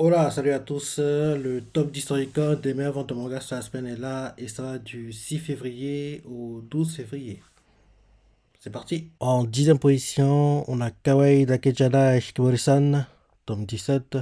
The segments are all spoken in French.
Hola, salut à tous. Le top d'Historica des meilleures ventes de manga sur la semaine est là et ça va du 6 février au 12 février. C'est parti. En dixième position, on a Kawaii Dakejana Shikimori-san, tome 17.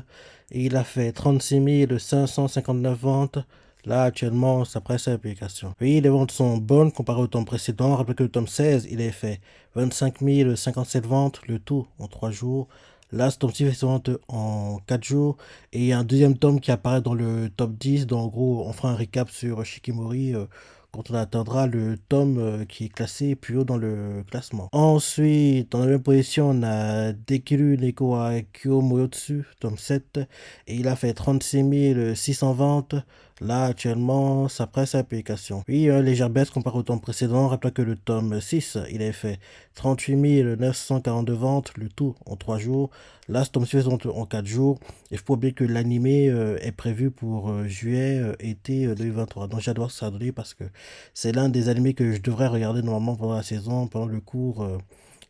Et il a fait 36 559 ventes. Là, actuellement, ça presse sa publication. Oui, les ventes sont bonnes comparées au tome précédent. Rappelez que le tome 16, il a fait 25 057 ventes, le tout en 3 jours. Là, ce tome-ci fait ses ventes en 4 jours. Et il y a un deuxième tome qui apparaît dans le top 10. Donc, en gros, on fera un récap sur Shikimori quand on atteindra le tome qui est classé plus haut dans le classement. Ensuite, en 9 position, on a Dekiru Neko wa Kyomoyotsu, tome 7, et il a fait 36 600 ventes. Là, actuellement, ça presse sa publication. Oui, une légère baisse comparé au tome précédent. Rappelez que le tome 6, il avait fait 38 942 ventes, le tout en 3 jours. Là, ce tome 6 en 4 jours. Il faut pas oublier que l'animé est prévu pour juillet, été 2023. Donc, j'adore ça donner parce que c'est l'un des animés que je devrais regarder normalement pendant la saison, pendant le cours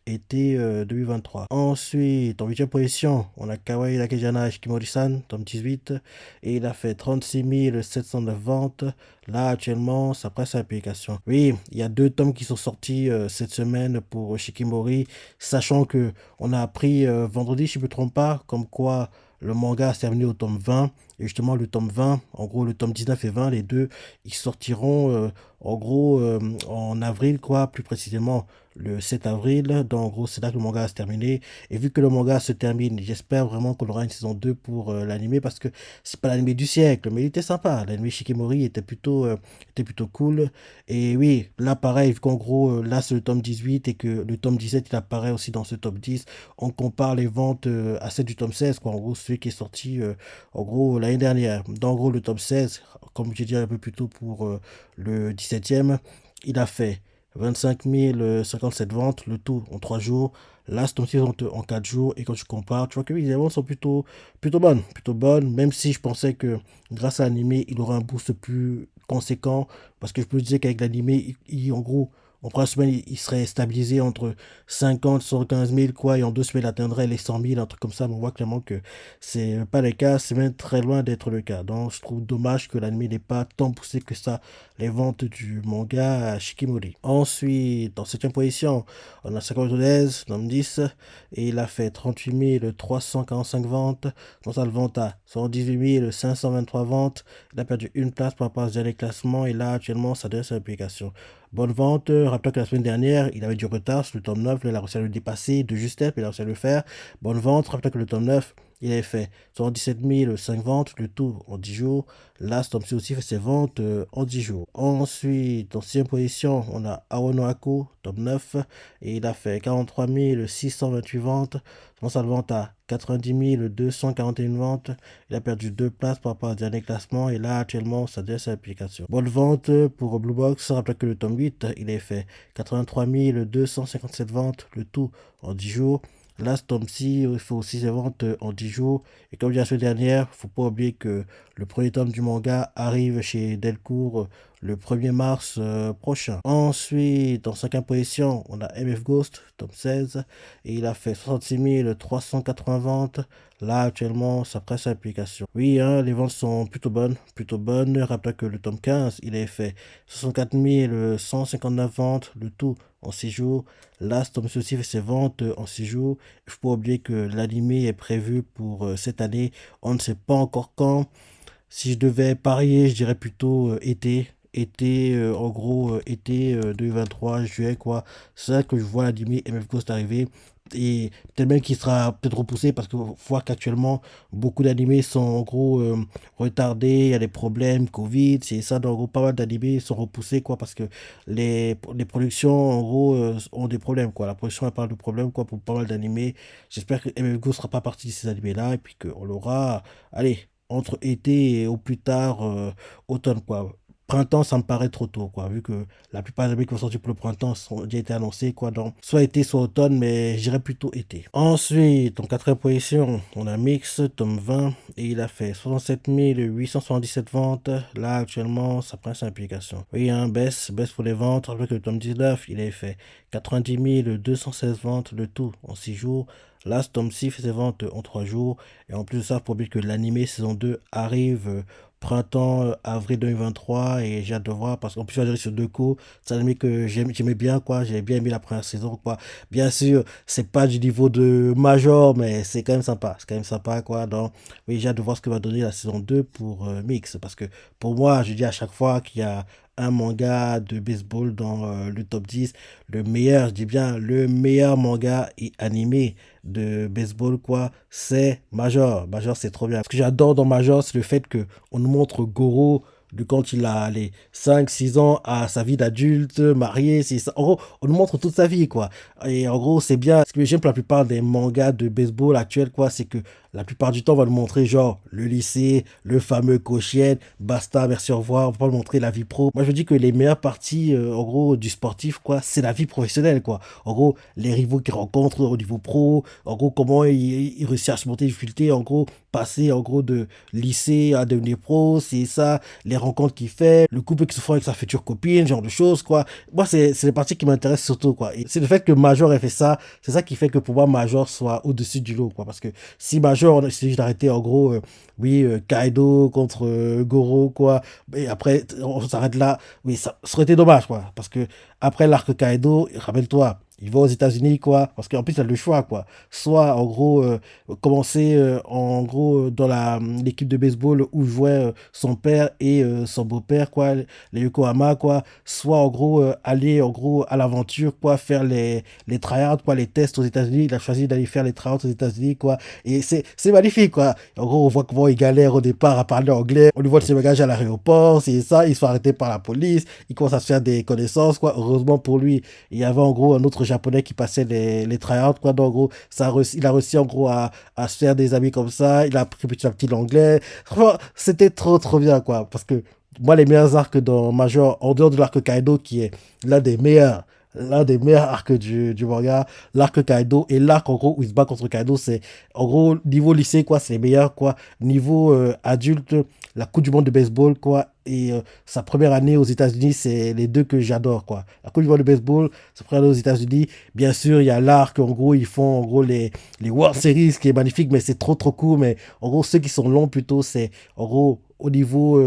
été 2023. Ensuite, en 8 position, on a Kawaii Dakejana Shikimori-san, tome 18, et il a fait 36 709 ventes. Là, actuellement, ça presse sa publication. Oui, il y a 2 tomes qui sont sortis cette semaine pour Shikimori, sachant que on a appris vendredi, si je ne me trompe pas, comme quoi le manga s'est terminé au tome 20. Et justement, le tome 20, en gros, le tome 19 et 20, les deux, ils sortiront en gros en avril, quoi, plus précisément le 7 avril. Donc, en gros, c'est là que le manga va se terminer. Et vu que le manga se termine, j'espère vraiment qu'on aura une saison 2 pour l'animé parce que c'est pas l'animé du siècle, mais il était sympa. L'animé Shikimori était plutôt cool. Et oui, là, pareil, vu qu'en gros, là, c'est le tome 18 et que le tome 17, il apparaît aussi dans ce top 10, on compare les ventes à celles du tome 16, quoi. En gros, celui qui est sorti, en gros, l'année dernière. Donc, en gros, le tome 16, comme j'ai dit un peu plus tôt pour le 17e, il a fait 25 057 ventes, le tout en 3 jours. Là, c'est aussi en 4 jours. Et quand tu compares, tu vois que oui, les ventes sont plutôt bonnes. Plutôt bonnes, même si je pensais que grâce à l'animé, il aurait un boost plus conséquent. Parce que je me disais qu'avec l'animé, en gros, en première semaine, il serait stabilisé entre 50 115 000, quoi. Et en 2 semaines, il atteindrait les 100 000, un truc comme ça. Mais on voit clairement que c'est pas le cas. C'est même très loin d'être le cas. Donc, je trouve dommage que l'animé n'ait pas tant poussé que ça les ventes du manga à Shikimori. Ensuite, en 7 position, on a Sakura Todez, tome 10, et il a fait 38 345 ventes. Dans sa vente à 118 523 ventes. Il a perdu une place par rapport à ce dernier classement, et là, actuellement, ça donne sa publication. Bonne vente. Rappelons que la semaine dernière, il avait du retard sur le tome 9. Il a réussi à le dépasser de justesse, mais il a réussi à le faire. Bonne vente. Rappelons que le tome 9, il avait fait 117 5 ventes, le tout en 10 jours. Là, ce tome-ci aussi fait ses ventes en 10 jours. Ensuite, en 6 position, on a Aono Ako, tome 9, et il a fait 43 628 ventes. Dans sa vente à 90 241 ventes. Il a perdu 2 places par rapport au dernier classement, et là, actuellement, ça donne sa application. Bonne vente pour Blue Box. Rappelez que le tome 8, il a fait 83 257 ventes, le tout en 10 jours. Là, ce tome-ci, il faut aussi ses ventes en 10 jours. Et comme j'ai dit la semaine dernière, faut pas oublier que le premier tome du manga arrive chez Delcourt le 1er mars prochain. Ensuite, en 5 position, on a MF Ghost, tome 16. Et il a fait 66 380 ventes. Là, actuellement, ça presse l'application. Oui, hein, les ventes sont plutôt bonnes, plutôt bonnes. Rappelez que le tome 15, il a fait 64 159 ventes, le tout en 6 jours. Là, ce tome aussi fait ses ventes en 6 jours. Il faut pas oublier que l'animé est prévu pour cette année. On ne sait pas encore quand. Si je devais parier, je dirais plutôt été. Été, en gros, été 2023, juillet, quoi. C'est ça que je vois l'animé MF Ghost arriver. Et peut-être même qu'il sera peut-être repoussé parce que faut voir qu'actuellement, beaucoup d'animés sont en gros retardés. Il y a des problèmes, Covid, c'est ça. Donc, en gros, pas mal d'animés sont repoussés, quoi, parce que les productions, en gros, ont des problèmes, quoi. La production a pas mal de problèmes, quoi, pour pas mal d'animés. J'espère que MF Ghost sera pas partie de ces animés-là et puis qu'on l'aura, allez, entre été et au plus tard automne, quoi. printemps, ça me paraît trop tôt, quoi, vu que la plupart des albums qui vont sortir pour le printemps ont déjà été annoncés, quoi, donc soit été, soit automne, mais je dirais plutôt été. Ensuite, en quatrième position, on a Mix, tome 20, et il a fait 67 877 ventes. Là, actuellement, ça prend sa implication. Oui, hein, baisse pour les ventes. Rappelez que le tome 19, il a fait 90 216 ventes, le tout en 6 jours. Là, ce tome 6 fait ses ventes en 3 jours. Et en plus de ça, pour dire que l'animé saison 2 arrive printemps, avril 2023, et j'ai hâte de voir parce qu'en plus, je vais dire sur deux coups. C'est un anime que j'aimais bien, quoi. J'avais bien aimé la première saison, quoi. Bien sûr, c'est pas du niveau de Major, mais c'est quand même sympa. C'est quand même sympa, quoi. Donc, oui, j'ai hâte de voir ce que va donner la saison 2 pour Mix. Parce que pour moi, je dis à chaque fois qu'il y a un manga de baseball dans le top 10, le meilleur, je dis bien, le meilleur manga et animé de baseball, quoi, c'est Major. Major, c'est trop bien. Ce que j'adore dans Major, c'est le fait que on nous montre Goro de quand il a les 5 6 ans à sa vie d'adulte, marié, c'est ça. En gros, on nous montre toute sa vie, quoi. Et en gros, c'est bien. Ce que j'aime pour la plupart des mangas de baseball actuels, quoi, c'est que la plupart du temps, on va nous montrer, genre, le lycée, le fameux Koshien, basta, merci, au revoir. On va pas nous montrer la vie pro. Moi, je dis que les meilleures parties, en gros, du sportif, quoi, c'est la vie professionnelle, quoi. En gros, les rivaux qu'il rencontre au niveau pro, en gros, comment il réussit à surmonter les difficultés, en gros, passer, en gros, de lycée à devenir pro, c'est ça, les rencontres qu'il fait, le couple qui se fait avec sa future copine, genre de choses, quoi. Moi, c'est les parties qui m'intéressent surtout, quoi. Et c'est le fait que Major ait fait ça, c'est ça qui fait que pour moi, Major soit au-dessus du lot, quoi. Parce que si Major, on s'est juste arrêté, en gros, oui, Kaido contre Goro, quoi. Et après, on s'arrête là. Oui, ça aurait été dommage, quoi. Parce que après l'arc Kaido, rappelle-toi, il va aux États-Unis, quoi. Parce qu'en plus, il a le choix, quoi. Soit, en gros, commencer, en gros, dans l'équipe de baseball où jouait son père et son beau-père, quoi, les Yokohama, quoi. Soit, en gros, aller, en gros, à l'aventure, quoi, faire les tryouts, quoi, les tests aux États-Unis. Il a choisi d'aller faire les tryouts aux États-Unis, quoi. Et c'est magnifique, quoi. En gros, on voit comment il galère au départ à parler anglais. On lui voit ses bagages à l'aéroport, c'est ça. Il se fait arrêter par la police. Il commence à se faire des connaissances, quoi. Heureusement pour lui, il y avait en gros un autre japonais qui passait les tryouts, quoi. Donc, en gros, il a réussi en gros à se faire des amis comme ça. Il a appris petit à petit l'anglais. Franchement, c'était trop, trop bien, quoi. Parce que moi, les meilleurs arcs dans Major, en dehors de l'arc Kaido, qui est l'un des meilleurs, l'un des meilleurs arcs du manga, l'arc Kaido et l'arc en gros où il se bat contre Kaido, c'est en gros niveau lycée, quoi, c'est les meilleurs, quoi. Niveau adulte, la Coupe du monde de baseball, quoi. Et sa première année aux États-Unis, c'est les deux que j'adore, quoi. La Coupe du monde de baseball, sa première année aux États-Unis, bien sûr, il y a l'arc, en gros, ils font en gros les World Series, qui est magnifique, mais c'est trop trop court. Mais en gros, ceux qui sont longs plutôt, c'est en gros au niveau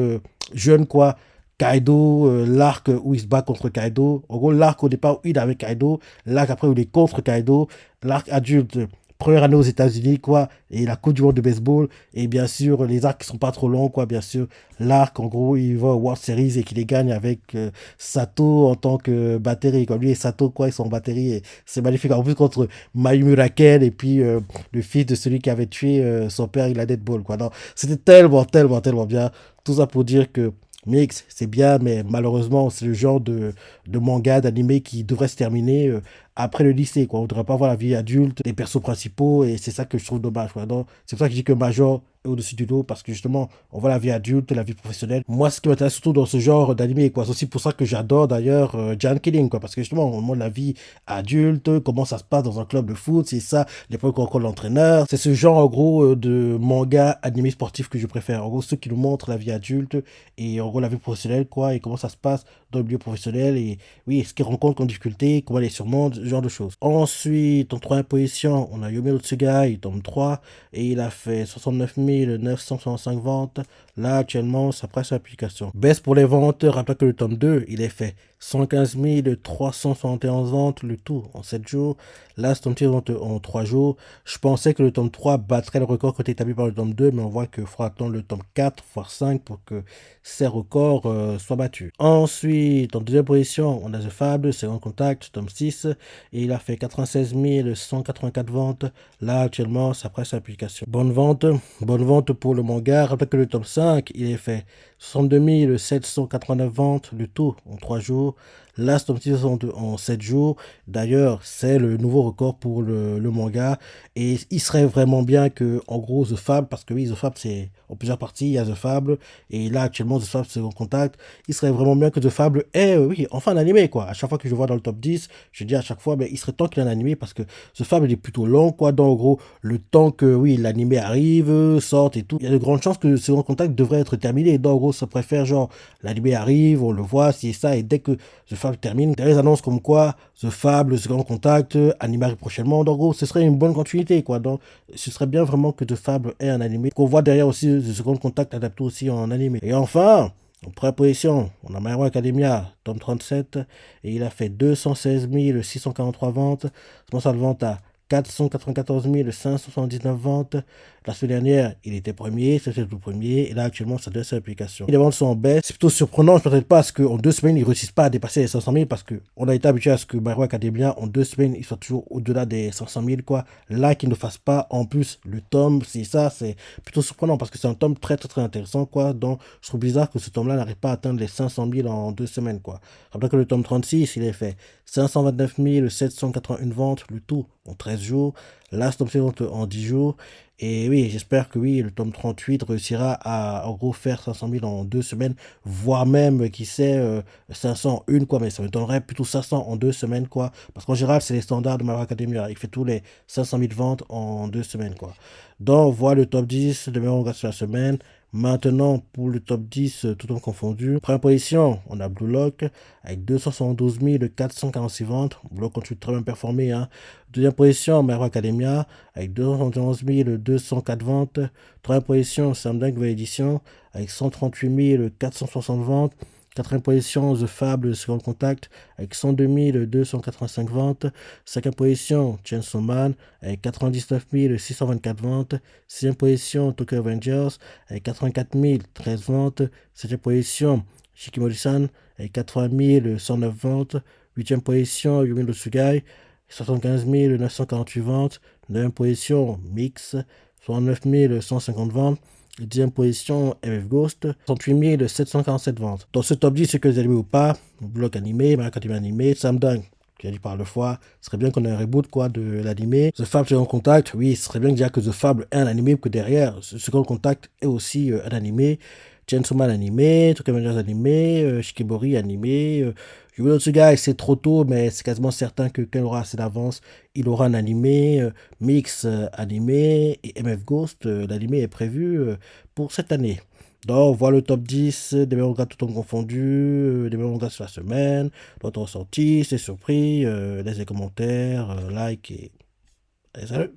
jeune, quoi. Kaido, l'arc où il se bat contre Kaido. En gros, l'arc au départ où il est avec Kaido, l'arc après où il est contre Kaido, l'arc adulte, première année aux États-Unis, quoi, et la Coupe du monde de baseball, et bien sûr, les arcs qui sont pas trop longs, quoi, bien sûr, l'arc, en gros, il va au World Series et qu'il les gagne avec Sato en tant que batterie, quoi. Lui et Sato, quoi, ils sont en batterie, et c'est magnifique. En plus, contre Mayumi Raken, et puis le fils de celui qui avait tué son père, il a Deadball, quoi. Non, c'était tellement, tellement, tellement bien. Tout ça pour dire que Mix, c'est bien, mais malheureusement, c'est le genre de manga, d'animé qui devrait se terminer après le lycée, quoi. On ne devrait pas voir la vie adulte des persos principaux, et c'est ça que je trouve dommage, quoi. Donc, c'est pour ça que je dis que Major est au-dessus du lot, parce que justement, on voit la vie adulte, la vie professionnelle. Moi, ce qui m'intéresse surtout dans ce genre d'animé, quoi. C'est aussi pour ça que j'adore d'ailleurs Giant Killing, quoi, parce que justement, on montre la vie adulte, comment ça se passe dans un club de foot, c'est ça, l'époque où on rencontre l'entraîneur. C'est ce genre, en gros, de manga animé sportif que je préfère. En gros, ceux qui nous montrent la vie adulte et en gros la vie professionnelle, quoi, et comment ça se passe dans le milieu professionnel, et oui, ce qu'ils rencontrent comme difficulté, comment ils les surmontent, ce genre de choses. Ensuite, en troisième position, on a Yomi Tsugai, tome 3, et il a fait 69 965 ventes. Là, actuellement, ça presse l'application. Baisse pour les ventes, rappelle que le tome 2, il est fait 115 371 ventes, le tout en 7 jours. Là, ce tome 3 en 3 jours. Je pensais que le tome 3 battrait le record qui était établi par le tome 2, mais on voit qu'il faudra attendre le tome 4, voire 5 pour que ces records soient battus. Ensuite, en deuxième position, on a The Fable, Second Contact, tome 6, et il a fait 96 184 ventes. Là, actuellement, ça presse l'application. Bonne vente pour le manga. Rappelez que le tome 5, il est fait 62 789 ventes, le tout en 3 jours. Là, ce tome 6 en 7 jours. D'ailleurs, c'est le nouveau record pour le manga. Et il serait vraiment bien que, en gros, The Fable, parce que oui, The Fable, c'est en plusieurs parties, il y a The Fable, et là, actuellement, The Fable, c'est en contact. Il serait vraiment bien que The Fable ait, oui, enfin, un animé, quoi. À chaque fois que je vois dans le top 10, je dis à chaque fois, mais il serait temps qu'il y ait un animé, parce que The Fable, il est plutôt long, quoi. Donc, en gros, le temps que, oui, l'animé arrive, sorte et tout, il y a de grandes chances que Second Contact devrait être terminé. Donc, en gros, ça préfère, genre, l'animé arrive, on le voit, si et ça, et dès que The Fable termine, il y a des annonces comme quoi The Fable, Second Contact, animé arrive prochainement. Donc, en gros, ce serait une bonne continuité, quoi. Donc, ce serait bien vraiment que The Fable ait un animé. Qu'on voit derrière aussi The Second Contact adapté aussi en animé. Et enfin, en première position, on a My Hero Academia, tome 37, et il a fait 216 643 ventes. Ça le vente à 494 579 ventes. La semaine dernière, il était premier, c'était le tout premier, et là actuellement, ça donne sa application. Les ventes sont en baisse. C'est plutôt surprenant, je ne m'attendais pas à ce qu'en 2 semaines, ils ne réussissent pas à dépasser les 500 000 parce qu'on a été habitué à ce que My Hero Academia, en 2 semaines, ils soient toujours au-delà des 500 000, quoi. Là, qu'ils ne fassent pas en plus le tome, c'est ça, c'est plutôt surprenant parce que c'est un tome très très très intéressant, quoi. Donc, je trouve bizarre que ce tome-là n'arrive pas à atteindre les 500 000 en 2 semaines, quoi. Rappelez que le tome 36, il est fait 529 781 ventes, le tout en 13 jours. Là, ce tome suivant en 10 jours. Et oui, j'espère que oui, le tome 38 réussira à en gros faire 500 000 en 2 semaines, voire même, qui sait, 501, quoi. Mais ça me donnerait plutôt 500 en 2 semaines, quoi. Parce qu'en général, c'est les standards de My Hero Academia. Il fait tous les 500 000 ventes en 2 semaines, quoi. Donc, voilà le top 10 de meilleurs mangas sur la semaine. Maintenant, pour le top 10, tout en confondu. Première position, on a Blue Lock avec 272 446 ventes. Blue Lock continue de très bien performer, hein. Deuxième position, My Hero Academia avec 211 204 ventes. Troisième position, Samdang Nouvelle Édition avec 138 460 ventes. Quatrième position, The Fable Second Contact avec 102 285 ventes. Cinquième position, Chainsaw Man avec 99 624 ventes. Sixième position, Tokyo Avengers avec 84 013 ventes. Septième position, Shikimori-san avec 80 109 ventes. Huitième position, Yumi no Tsugai, 75 948 ventes. Neuvième position, Mix, 69 150 ventes. Dixième position, MF Ghost, 68 747 ventes. Dans ce top 10, c'est que les animés ou pas, bloc animé, My Academy animé, Samdang, qui a dit par le fois, ce serait bien qu'on ait un reboot, quoi, de l'animé. The Fable Second Contact, oui, ce serait bien déjà que The Fable ait un animé, que derrière, Second Contact est aussi un animé. Chainsaw Man animé, Tokyo Revengers animé, Shikibori animé. Yumi no Tsugai, c'est trop tôt, mais c'est quasiment certain que quand il aura assez d'avance, il aura un animé. Mix animé et MF Ghost, l'animé est prévu pour cette année. Donc, voilà le top 10 des meilleurs mangas tout en confondu, des meilleurs mangas sur la semaine, votre ressenti, c'est surpris, laissez des commentaires, like et salut!